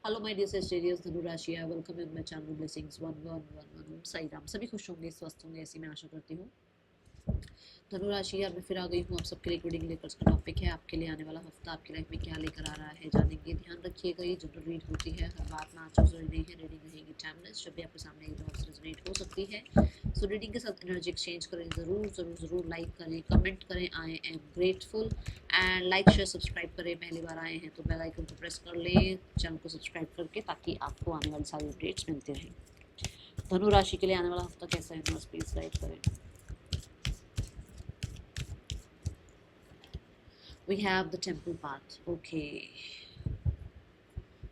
Hello my dear sisters, धनु राशि, I welcome you my channel blessings 1111 ओम साई राम। सभी खुश होंगे, स्वस्थ होंगे, ऐसी मैं आशा करती हूँ। धनु राशि यार, मैं फिर आ गई हूँ आप सबके लिए रीडिंग लेकर। उसका टॉपिक है आपके लिए आने वाला हफ्ता आपकी लाइफ में क्या लेकर आ रहा है, जानेंगे। ध्यान रखिएगा, ये जनरल रीड होती है, हर बात ना अच्छा जरूरी नहीं है। रीडिंग रहेगी टाइमलेस, जब भी आपके सामने एक डॉट रेजोनेट हो सकती है। सो रीडिंग के साथ एनर्जी एक्सचेंज करें, जरूर जरूर जरूर लाइक करें, कमेंट करें। I am grateful. And like share subscribe करें। पहली बार आए हैं तो बेल आइकन को प्रेस कर लें चैनल को सब्सक्राइब करके, ताकि आपको आने वाली सारी अपडेट्स मिलती रहें। धनु राशि के लिए आने वाला हफ्ता कैसा है, प्लीज गाइड करें। We have the temple path. Okay.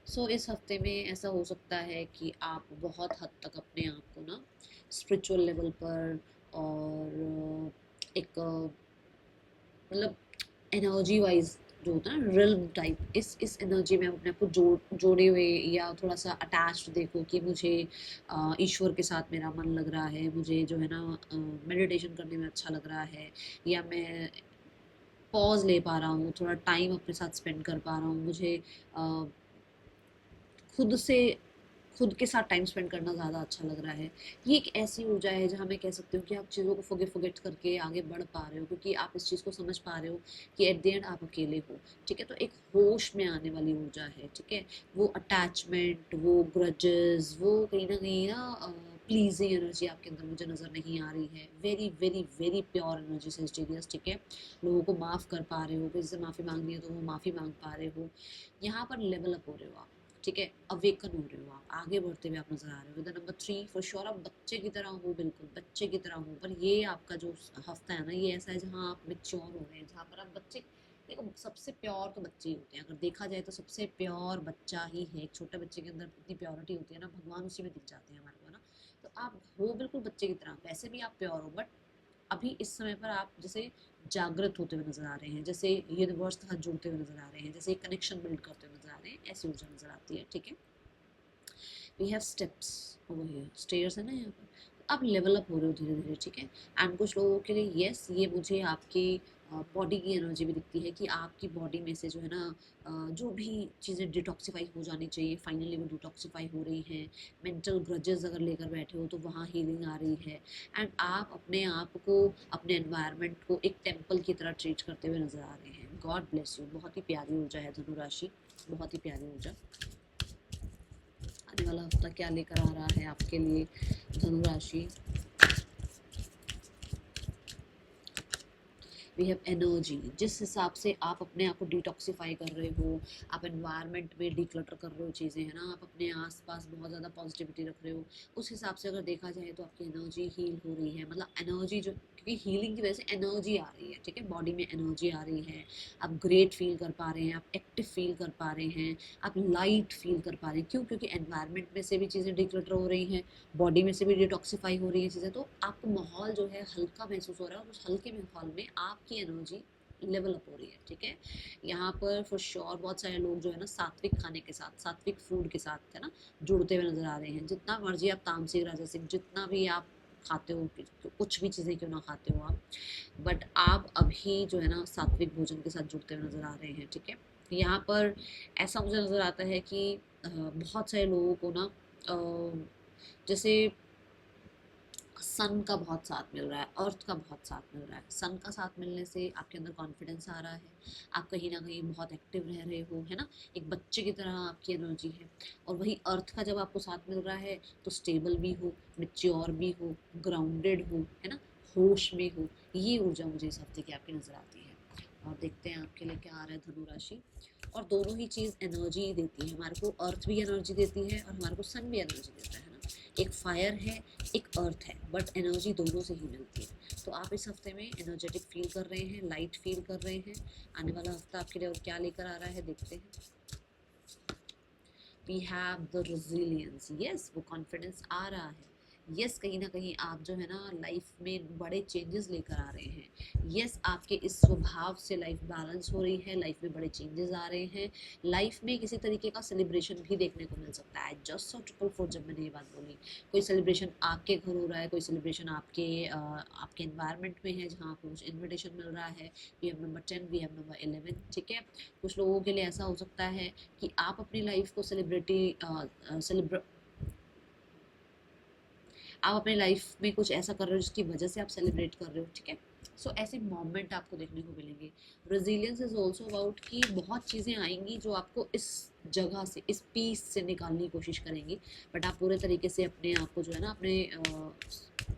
सो इस हफ्ते में ऐसा हो सकता है कि आप बहुत हद तक अपने आप को ना स्पिरिचुअल लेवल पर और एक मतलब एनर्जी वाइज जो होता है ना रिल्म टाइप, इस एनर्जी में अपने आप को जोड़े हुए या थोड़ा सा अटैच्ड देखो कि मुझे ईश्वर के साथ मेरा मन लग रहा है, मुझे जो है ना मेडिटेशन करने में अच्छा लग रहा है, या मैं पॉज ले पा रहा हूँ, थोड़ा टाइम अपने साथ स्पेंड कर पा रहा हूँ, मुझे अ, खुद से खुद के साथ टाइम स्पेंड करना ज़्यादा अच्छा लग रहा है। ये एक ऐसी ऊर्जा है जहाँ मैं कह सकती हूँ कि आप चीज़ों को फॉरगेट करके आगे बढ़ पा रहे हो, क्योंकि आप इस चीज़ को समझ पा रहे हो कि एट द एंड आप अकेले हो। ठीक है, तो एक होश में आने वाली ऊर्जा है। ठीक है, वो अटैचमेंट, वो ग्रजेस, वो कहीं ना प्लीजिंग एनर्जी आपके अंदर मुझे नज़र नहीं आ रही है। Very very very pure energy sensitivities. ठीक है, लोगों को माफ़ कर पा रहे हो, किसी से माफ़ी मांगनी है तो वो माफ़ी मांग पा रहे हो। यहाँ पर लेवल अप हो रहे हो आप। ठीक है, अवेकन हो रहे हो आप, आगे बढ़ते हुए आप नजर आ रहे हो। विद नंबर 3 फॉर श्योर आप बच्चे की तरह हो, बिल्कुल बच्चे की तरह हो। पर ये आपका जो हफ्ता है ना, ये ऐसा है जहाँ आप मेच्योर हो रहे हैं, जहाँ पर आप बच्चे। देखो, सबसे प्योर तो बच्चे ही होते हैं, अगर देखा जाए तो सबसे प्योर बच्चा ही है। एक छोटे बच्चे के अंदर इतनी प्योरिटी होती है ना, भगवान उसी में दिख जाते हैं हमारे को, है ना। तो आप हो बिल्कुल बच्चे की तरह, वैसे भी आप प्योर हो, बट अभी इस समय पर आप जैसे जागृत होते हुए नजर आ रहे हैं, जैसे यूनिवर्स के साथ जुड़ते हुए नजर आ रहे हैं, जैसे एक कनेक्शन बिल्ड करते हुए नजर आ रहे हैं, ऐसी ऊर्जा नजर आती है। ठीक है, we have steps over here, stairs है ना यहाँ पर। आप लेवल अप हो रहे हो धीरे धीरे। ठीक है, एंड कुछ लोगों के लिए यस, ये मुझे आपकी बॉडी की एनर्जी भी दिखती है कि आपकी बॉडी में से जो है ना जो भी चीज़ें डिटॉक्सीफाई हो जानी चाहिए, फाइनली वो डिटॉक्सीफाई हो रही हैं। मेंटल ग्रजेस अगर लेकर बैठे हो तो वहाँ हीलिंग आ रही है। एंड आप अपने आप को, अपने एनवायरनमेंट को एक टेम्पल की तरह ट्रीट करते हुए नजर आ रहे हैं। God bless you. बहुत ही प्यारी ऊर्जा है धनु राशि, बहुत ही प्यारी ऊर्जा। आने वाला हफ्ता क्या लेकर आ रहा है आपके लिए धनु राशि। We have energy. जिस हिसाब से आप अपने आप को डिटॉक्सीफाई कर रहे हो, आप एनवायरनमेंट में डिक्लटर कर रहे हो चीज़ें, है ना, आप अपने आसपास बहुत ज़्यादा पॉजिटिविटी रख रहे हो, उस हिसाब से अगर देखा जाए तो आपकी एनर्जी हील हो रही है। मतलब एनर्जी जो, क्योंकि हीलिंग की वजह से एनर्जी आ रही है। ठीक है, बॉडी में एनर्जी आ रही है, आप ग्रेट फील कर पा रहे हैं, आप एक्टिव फील कर पा रहे हैं, आप लाइट फील कर पा रहे हैं। क्यों? क्योंकि एनवायरनमेंट में से भी चीज़ें डिक्लटर हो रही हैं, बॉडी में से भी डिटॉक्सीफाई हो रही है चीज़ें, तो आपको माहौल जो है हल्का महसूस हो रहा है, और उस हल्के माहौल में आपकी एनर्जी लेवल अप हो रही है। ठीक है, यहाँ पर फॉर श्योर बहुत सारे लोग जो है ना सात्विक खाने के साथ, सात्विक फूड के साथ, है ना, जुड़ते हुए नजर आ रहे हैं। जितना मर्जी आप तामसिक राजसिक जितना भी आप खाते हो, कुछ भी चीज़ें क्यों ना खाते हो आप, बट आप अभी जो है ना सात्विक भोजन के साथ जुड़ते हुए नजर आ रहे हैं। ठीक है, यहाँ पर ऐसा मुझे नज़र आता है कि बहुत सारे लोगों को ना जैसे सन का बहुत साथ मिल रहा है, अर्थ का बहुत साथ मिल रहा है। सन का साथ मिलने से आपके अंदर कॉन्फिडेंस आ रहा है, आप कहीं ना कहीं बहुत एक्टिव रह रहे हो, है ना, एक बच्चे की तरह आपकी एनर्जी है। और वही अर्थ का जब आपको साथ मिल रहा है तो स्टेबल भी हो, मेच्योर भी हो, ग्राउंडेड हो, है ना, होश में हो। ये ऊर्जा मुझे इस हफ्ते की आपकी नज़र आती है। और देखते हैं आपके लिए क्या आ रहा है धनु राशि। और दोनों ही चीज़ एनर्जी ही देती है हमारे को, अर्थ भी एनर्जी देती है और हमारे को सन भी एनर्जी देता है ना। एक फायर है, एक अर्थ है, बट एनर्जी दोनों से ही मिलती है। तो आप इस हफ्ते में एनर्जेटिक फील कर रहे हैं, लाइट फील कर रहे हैं। आने वाला हफ्ता आपके लिए और क्या लेकर आ रहा है, देखते हैं। We have the resilience. Yes, वो कॉन्फिडेंस आ रहा है, यस कहीं ना कहीं आप जो है ना लाइफ में बड़े चेंजेस लेकर आ रहे हैं। यस आपके इस स्वभाव से लाइफ बैलेंस हो रही है, लाइफ में बड़े चेंजेस आ रहे हैं। लाइफ में किसी तरीके का सेलिब्रेशन भी देखने को मिल सकता है। जस्ट सो ट्रिपल फोर जब मैंने ये बात बोली, कोई सेलिब्रेशन आपके घर हो रहा है, कोई सेलिब्रेशन आपके एनवायरनमेंट में है जहाँ आपको कुछ इन्विटेशन मिल रहा है। We have number 10, we have number 11, ठीक है। कुछ लोगों के लिए ऐसा हो सकता है कि आप अपनी लाइफ को आप अपने लाइफ में कुछ ऐसा कर रहे हो जिसकी वजह से आप सेलिब्रेट कर रहे हो, ठीक है। सो ऐसे मोमेंट आपको देखने को मिलेंगे। रेजिलियंस इज ऑल्सो अबाउट कि बहुत चीज़ें आएंगी जो आपको इस जगह से, इस पीस से निकालने की कोशिश करेंगी, बट आप पूरे तरीके से अपने आप को जो है ना, अपने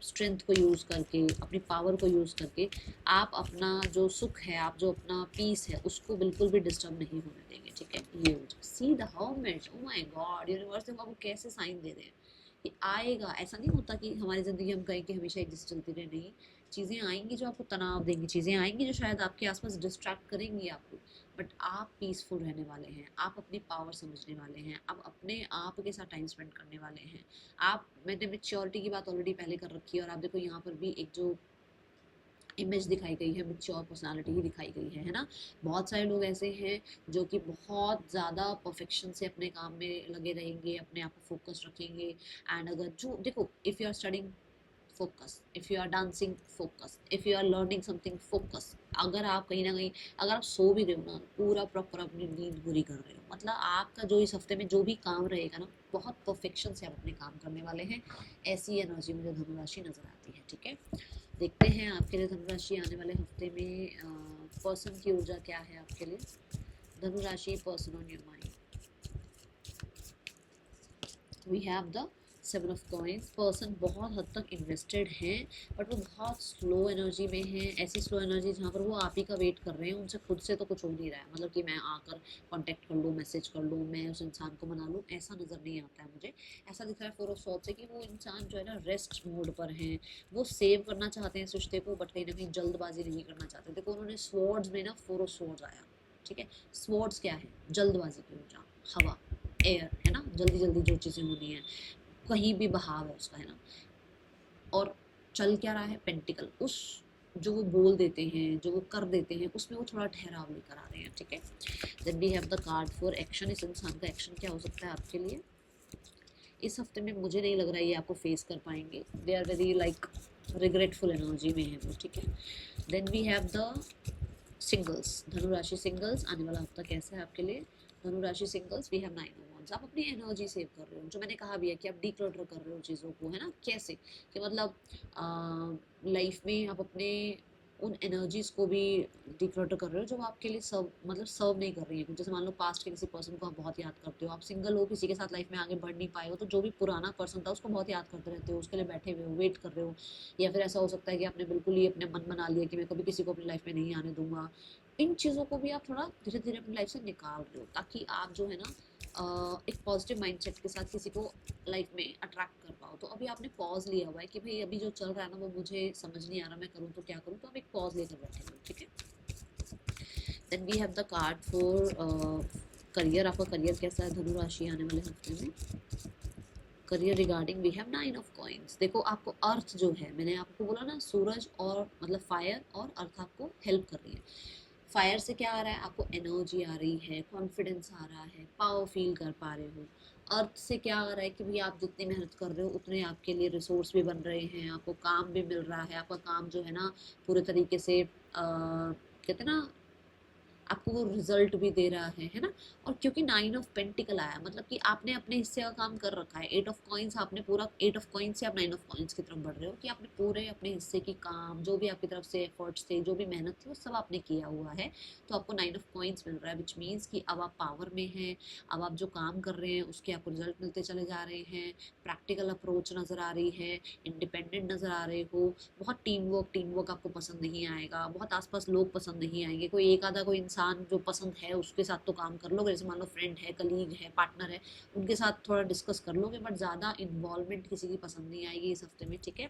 स्ट्रेंथ को यूज़ करके, अपनी पावर को यूज़ करके आप अपना जो सुख है, आप जो अपना पीस है, उसको बिल्कुल भी डिस्टर्ब नहीं होने देंगे, ठीक है। ये हो जाए see the hermit, oh my God, universe देखो आपको कैसे साइन दे रहे हैं कि आएगा। ऐसा नहीं होता कि हमारी ज़िंदगी हम कहें कि हमेशा एक जैसे चलती रहे, नहीं। चीज़ें आएंगी जो आपको तनाव देंगी, चीज़ें आएंगी जो शायद आपके आसपास डिस्ट्रैक्ट करेंगी आपको, बट आप पीसफुल रहने वाले हैं, आप अपनी पावर समझने वाले हैं, आप अपने आप के साथ टाइम स्पेंड करने वाले हैं। आप, मैंने मेच्योरिटी की बात ऑलरेडी पहले कर रखी है, और आप देखो यहाँ पर भी एक जो इमेज दिखाई गई है, मेच्योर पर्सनालिटी ही दिखाई गई है ना। बहुत सारे लोग ऐसे हैं जो कि बहुत ज़्यादा परफेक्शन से अपने काम में लगे रहेंगे, अपने आप को फोकस रखेंगे। एंड अगर जो देखो, if you are studying focus, if you are dancing focus, if you are learning something focus, अगर आप कहीं ना कहीं, अगर आप सो भी रहे हो ना, पूरा प्रॉपर अपनी नींद पूरी कर रहे हो, मतलब आपका जो इस हफ्ते में जो भी काम रहेगा ना, बहुत परफेक्शन से आप अपने काम करने वाले हैं। ऐसी एनर्जी मुझे धनुराशि नजर आती है, ठीक है। देखते हैं आपके लिए धनुराशि आने वाले हफ्ते में पर्सन की ऊर्जा क्या है आपके लिए। धनुराशि, person on your mind. We have the 7 of coins. Person बहुत हद तक इन्वेस्टेड हैं, बट वो बहुत स्लो एनर्जी में हैं। ऐसी स्लो एनर्जी जहाँ पर वो आप ही का वेट कर रहे हैं, उनसे खुद से तो कुछ हो नहीं रहा है, मतलब कि मैं आकर कांटेक्ट कर लूँ, मैसेज कर लूँ, मैं उस इंसान को मना लूँ, ऐसा नज़र नहीं आता है मुझे। ऐसा दिख रहा है 4 ऑफ सॉर्ड्स से कि वो इंसान जो है ना रेस्ट मोड पर हैं। वो सेव करना चाहते हैं इस रिश्ते को, बट कहीं ना कहीं जल्दबाजी नहीं करना चाहते। देखो उन्होंने स्वॉर्ड्स में ना 4 ऑफ सॉर्ड्स आया, ठीक है। स्वॉर्ड्स क्या है? जल्दबाजी की ऊर्जा, हवा, एयर, है ना, जल्दी जल्दी जो चीज़ें होनी है, कहीं भी बहाव है उसका, है ना। और चल क्या रहा है? पेंटिकल। उस जो वो बोल देते हैं, जो वो कर देते हैं, उसमें वो थोड़ा ठहराव लेकर आ रहे हैं, ठीक है। Then we have the card for action. इस इंसान का एक्शन क्या हो सकता है आपके लिए इस हफ्ते में? मुझे नहीं लग रहा है ये आपको फेस कर पाएंगे। They are very like regretful energy में है वो, ठीक है। Then we have the singles. धनुराशि सिंगल्स, आने वाला हफ्ता कैसा है आपके लिए? धनुराशि singles, we have 9 of wands. आप अपनी एनर्जी सेव कर रहे हो, जो मैंने कहा भी है कि आप डीक्लटर कर रहे हो चीज़ों को, है ना। कैसे कि मतलब लाइफ में आप अपने उन एनर्जीज को भी डिक्लटर कर रहे हो जो आपके लिए सर्व, मतलब सर्व नहीं कर रही है। जैसे मान लो पास्ट के किसी पर्सन को आप बहुत याद करते हो, आप सिंगल हो, किसी के साथ लाइफ में आगे बढ़ नहीं पाए हो, तो जो भी पुराना पर्सन था उसको बहुत याद करते रहते हो, उसके लिए बैठे हुए हो, वेट कर रहे हो। या फिर ऐसा हो सकता है कि आपने बिल्कुल ही अपने मन बना लिया कि मैं कभी किसी को अपनी लाइफ में नहीं आने दूंगा। इन चीज़ों को भी आप थोड़ा धीरे धीरे अपनी लाइफ से निकाल रहे हो, ताकि आप जो है ना एक पॉजिटिव माइंडसेट के साथ किसी को लाइफ में अट्रैक्ट कर पाओ। तो अभी आपने पॉज लिया हुआ है कि भाई अभी जो चल रहा है ना वो मुझे समझ नहीं आ रहा, मैं करूँ तो क्या करूँ, तो आप एक पॉज लेकर बैठे हो, ठीक है। Then we have the card for career. आपका करियर कैसा है धनु राशि आने वाले हफ्ते में? Career regarding we have 9 of coins. देखो आपको अर्थ जो है, मैंने आपको बोला ना, सूरज और मतलब फायर और अर्थ आपको हेल्प कर रही है। फायर से क्या आ रहा है? आपको एनर्जी आ रही है, कॉन्फिडेंस आ रहा है, पावर फील कर पा रहे हो। अर्थ से क्या आ रहा है कि भाई आप जितनी मेहनत कर रहे हो उतने आपके लिए रिसोर्स भी बन रहे हैं, आपको काम भी मिल रहा है, आपका काम जो है ना पूरे तरीके से कहते हैं ना, आपको वो रिजल्ट भी दे रहा है ना। और क्योंकि 9 ऑफ पेंटिकल आया, मतलब कि आपने अपने हिस्से का काम कर रखा है। 8 ऑफ कॉइंस आपने पूरा, 8 ऑफ कॉइंस से आप 9 ऑफ कॉइंस की तरफ बढ़ रहे हो कि आपने पूरे अपने हिस्से की काम, जो भी आपकी तरफ से एफर्ट्स थे, जो भी मेहनत थी, वो सब आपने किया हुआ है। तो आपको 9 ऑफ कॉइंस मिल रहा है, विच मीन्स कि अब आप पावर में हैं। अब आप जो काम कर रहे हैं उसके आपको रिजल्ट मिलते चले जा रहे हैं। प्रैक्टिकल अप्रोच नज़र आ रही है, इंडिपेंडेंट नज़र आ रहे हो। बहुत टीम वर्क आपको पसंद नहीं आएगा, बहुत आसपास लोग पसंद नहीं आएंगे। कोई एक आधा कोई इंसान जो पसंद है उसके साथ तो काम कर लोगे, जैसे मान लो फ्रेंड है, कलीग है, पार्टनर है, उनके साथ थोड़ा डिस्कस कर लोगे, बट ज़्यादा इन्वॉल्वमेंट किसी की पसंद नहीं आएगी इस हफ्ते में, ठीक है।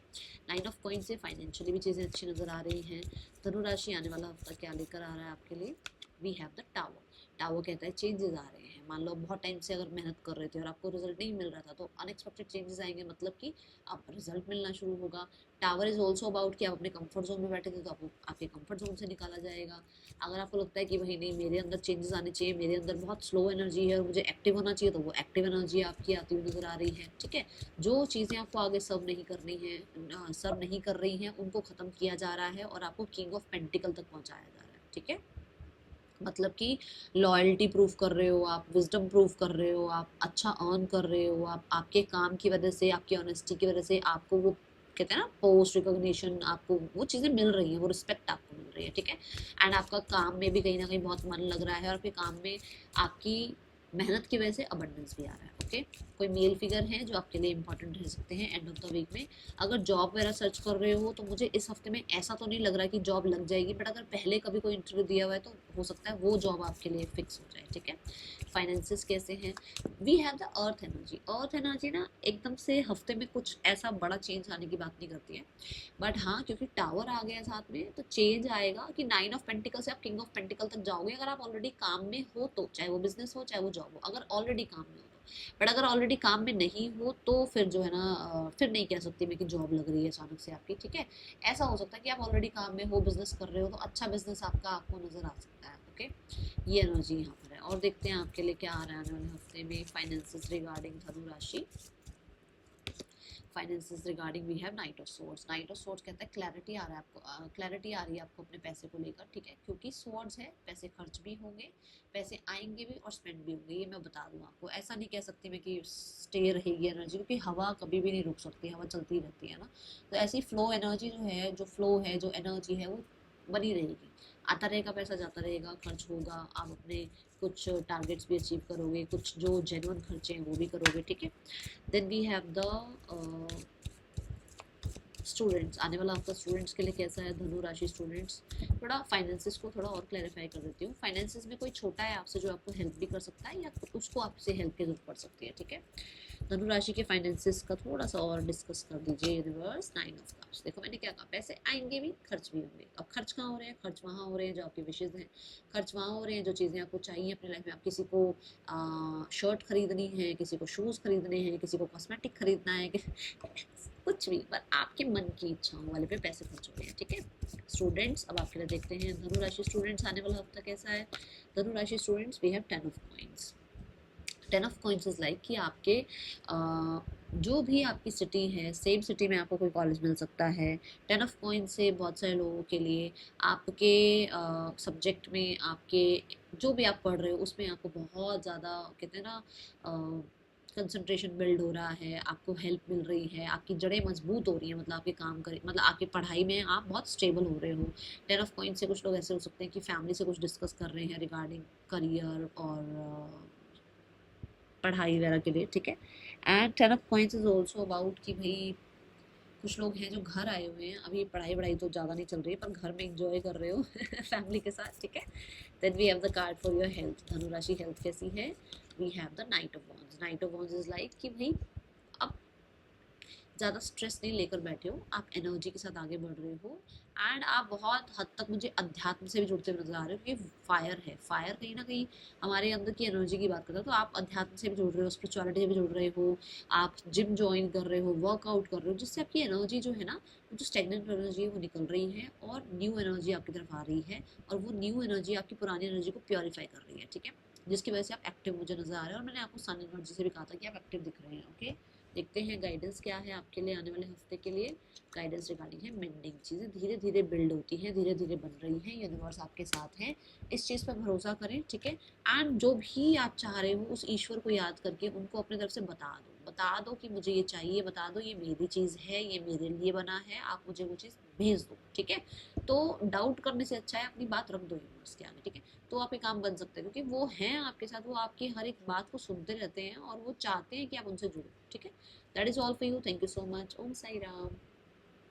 9 ऑफ कॉइन से फाइनेंशियली भी चीज़ें अच्छी नज़र आ रही हैं। धनु राशि आने वाला हफ्ता क्या लेकर आ रहा है आपके लिए? We have the tower. Tower कहता है चेंजेस आ रहे हैं। मान लो बहुत टाइम से अगर मेहनत कर रहे थे और आपको रिजल्ट नहीं मिल रहा था, तो अनएक्सपेक्टेड चेंजेस आएंगे, मतलब कि अब रिजल्ट मिलना शुरू होगा। टावर इज ऑल्सो अबाउट कि आप अपने कंफर्ट जोन में बैठे थे, तो आपको आपके कंफर्ट जोन से निकाला जाएगा। अगर आपको लगता है कि भाई नहीं, मेरे अंदर चेंजेस आने चाहिए, मेरे अंदर बहुत स्लो एनर्जी है और मुझे एक्टिव होना चाहिए, तो वो एक्टिव एनर्जी आपकी आती हुई नजर आ रही है। ठीक है, जो चीज़ें आपको आगे सर्व नहीं करनी है, सर्व नहीं कर रही हैं, उनको ख़त्म किया जा रहा है और आपको किंग ऑफ पेंटिकल तक पहुंचाया जा रहा है। ठीक है, मतलब कि लॉयल्टी प्रूव कर रहे हो आप, विजडम प्रूव कर रहे हो आप, अच्छा अर्न कर रहे हो आप, आपके काम की वजह से, आपकी ऑनेस्टी की वजह से आपको वो कहते हैं ना पोस्ट रिकॉग्निशन, आपको वो चीज़ें मिल रही हैं, वो रिस्पेक्ट आपको मिल रही है। ठीक है, एंड आपका काम में भी कहीं ना कहीं बहुत मन लग रहा है और आपके काम में आपकी मेहनत की वजह से अबंडेंस भी आ रहा है। ओके, कोई मेल फिगर है जो आपके लिए इंपॉर्टेंट रह सकते हैं एंड ऑफ द वीक में। अगर जॉब वगैरह सर्च कर रहे हो, तो मुझे इस हफ्ते में ऐसा तो नहीं लग रहा कि जॉब लग जाएगी, बट अगर पहले कभी कोई इंटरव्यू दिया हुआ है, तो हो सकता है वो जॉब आपके लिए फिक्स हो जाए। ठीक है, फाइनेंसेस कैसे हैं? We have the earth energy. Earth energy ना एकदम से हफ्ते में कुछ ऐसा बड़ा चेंज आने की बात नहीं करती है, बट हाँ, क्योंकि टावर आ गया साथ में, तो चेंज आएगा कि 9 ऑफ पेंटिकल से आप किंग ऑफ पेंटिकल तक जाओगे, अगर आप ऑलरेडी काम में हो तो, चाहे वो बिजनेस हो चाहे वो जॉब हो, अगर ऑलरेडी काम में हो तो। बट अगर ऑलरेडी काम में नहीं हो, तो फिर जो है ना, फिर नहीं कह सकती मैं कि जॉब लग रही है अचानक से आपकी। ठीक है, ऐसा हो सकता है कि आप ऑलरेडी काम में हो, बिजनेस कर रहे हो, तो अच्छा बिजनेस आपका आपको नजर आ सकता है। ओके, ये एनर्जी यहाँ पर है। और देखते हैं आपके लिए क्या आ रहा है आने वाले हफ्ते में फाइनेंसेस रिगार्डिंग धनु राशि। Finances regarding we have knight of swords. Knight of swords कहता है क्लैरिटी आ रहा है आपको, क्लैरिटी आ रही है आपको अपने पैसे को लेकर। ठीक है, क्योंकि सोर्ड्स है, पैसे खर्च भी होंगे, पैसे आएंगे भी और स्पेंड भी होंगे, ये मैं बता दूं आपको। ऐसा नहीं कह सकती मैं कि स्टे रहेगी एनर्जी, क्योंकि हवा कभी भी नहीं रुक सकती, हवा चलती रहती है ना। तो ऐसी फ्लो एनर्जी जो है, जो फ्लो है, जो एनर्जी है, वो बनी रहेगी। आता रहेगा पैसा, जाता रहेगा, खर्च होगा, आप अपने कुछ टारगेट्स भी अचीव करोगे, कुछ जो जेन्युइन खर्चे हैं वो भी करोगे। ठीक है, then we have the students. आने वाला आपका स्टूडेंट्स के लिए कैसा है धनु राशि स्टूडेंट्स? थोड़ा फाइनेंसिस को थोड़ा और क्लैरिफाई कर देती हूँ। फाइनेंसिस में कोई छोटा है आपसे जो आपको हेल्प भी कर सकता है, या उसको आपसे हेल्प की जरूरत पड़ सकती है। ठीक है, धनु राशि के फाइनेंसिस का थोड़ा सा और डिस्कस कर दीजिए। Universe, 9 of cups. देखो मैंने क्या कहा, पैसे आएंगे भी, खर्च भी होंगे। अब खर्च कहाँ हो रहे हैं? खर्च वहाँ हो रहे हैं जो आपकी विशेज हैं, खर्च वहाँ हो रहे हैं जो चीज़ें आपको चाहिए अपनी लाइफ में। आप किसी को शर्ट खरीदनी है, किसी को शूज़ खरीदने हैं, किसी को कॉस्मेटिक खरीदना है, कुछ भी, पर आपके मन की इच्छाओं वाले पे पैसे खर्च हो रहे हैं। ठीक है स्टूडेंट्स, अब आपके लिए देखते हैं धनु राशि स्टूडेंट्स आने वाला हफ्ता कैसा है। धनु राशि students, we have 10 of coins. 10 of coins is like कि आपके जो भी आपकी सिटी है, सेम सिटी में आपको कोई कॉलेज मिल सकता है। 10 ऑफ कॉइंस से बहुत सारे लोगों के लिए आपके सब्जेक्ट में, आपके जो भी आप पढ़ रहे हो उसमें आपको बहुत ज़्यादा कहते हैं ना कंसंट्रेशन बिल्ड हो रहा है, आपको हेल्प मिल रही है, आपकी जड़ें मजबूत हो रही हैं, मतलब आपके काम करे, मतलब आपकी पढ़ाई में आप बहुत स्टेबल हो रहे हो। 10 ऑफ कॉइंस से कुछ लोग ऐसे हो सकते हैं कि फैमिली से कुछ डिस्कस कर रहे हैं रिगार्डिंग करियर और पढ़ाई वगैरह के लिए। ठीक है, and 10 of coins is also about कि भाई कुछ लोग हैं जो घर आए हुए हैं, अभी पढ़ाई वढ़ाई तो ज़्यादा नहीं चल रही है, पर घर में इंजॉय कर रहे हो फैमिली के साथ। ठीक है, then we have the card for your health. धनु राशि हेल्थ कैसी है? We have the knight of wands. Knight of wands is like कि भाई अब ज़्यादा स्ट्रेस नहीं लेकर बैठे हो, आप एनर्जी के साथ आगे बढ़ रहे हो, एंड आप बहुत हद तक मुझे अध्यात्म से भी जुड़ते हुए नजर आ रहे हो, क्योंकि फायर है, फायर कहीं ना कहीं हमारे अंदर की एनर्जी की बात करता है। तो आप अध्यात्म से भी जुड़ रहे हो, स्पिरिचुअलिटी से भी जुड़ रहे हो, आप जिम ज्वाइन कर रहे हो, वर्कआउट कर रहे हो, जिससे आपकी एनर्जी जो है ना, जो स्टेगनेंट एनर्जी है वो निकल रही है और न्यू एनर्जी आपकी तरफ आ रही है, और वो न्यू एनर्जी आपकी पुरानी एनर्जी को प्योरीफाई कर रही है। ठीक है, जिसकी वजह से आप एक्टिव मुझे नजर आ रहे हैं, और मैंने आपको सन एनर्जी से भी कहा था कि आप एक्टिव दिख रहे हैं। ओके, देखते हैं गाइडेंस क्या है आपके लिए आने वाले हफ्ते के लिए। गाइडेंस रिगार्डिंग है मेंडिंग। चीज़ें धीरे धीरे बिल्ड होती हैं, धीरे धीरे बन रही हैं, यूनिवर्स आपके साथ है, इस चीज़ पर भरोसा करें। ठीक है, एंड जो भी आप चाह रहे हो उस ईश्वर को याद करके उनको अपनी तरफ से बता दो कि मुझे ये चाहिए, बता दो ये मेरी चीज़ है, ये मेरे लिए बना है, आप मुझे वो चीज़ भेज दो। ठीक है, तो डाउट करने से अच्छा है अपनी बात रख दो यूनिवर्स के आगे। ठीक है, तो आपके काम बन सकते हैं, क्योंकि वो हैं आपके साथ, वो आपकी हर एक बात को सुनते रहते हैं और वो चाहते हैं कि आप उनसे जुड़ो। ठीक है, that is all for you. Thank you so much. Om Sai Ram.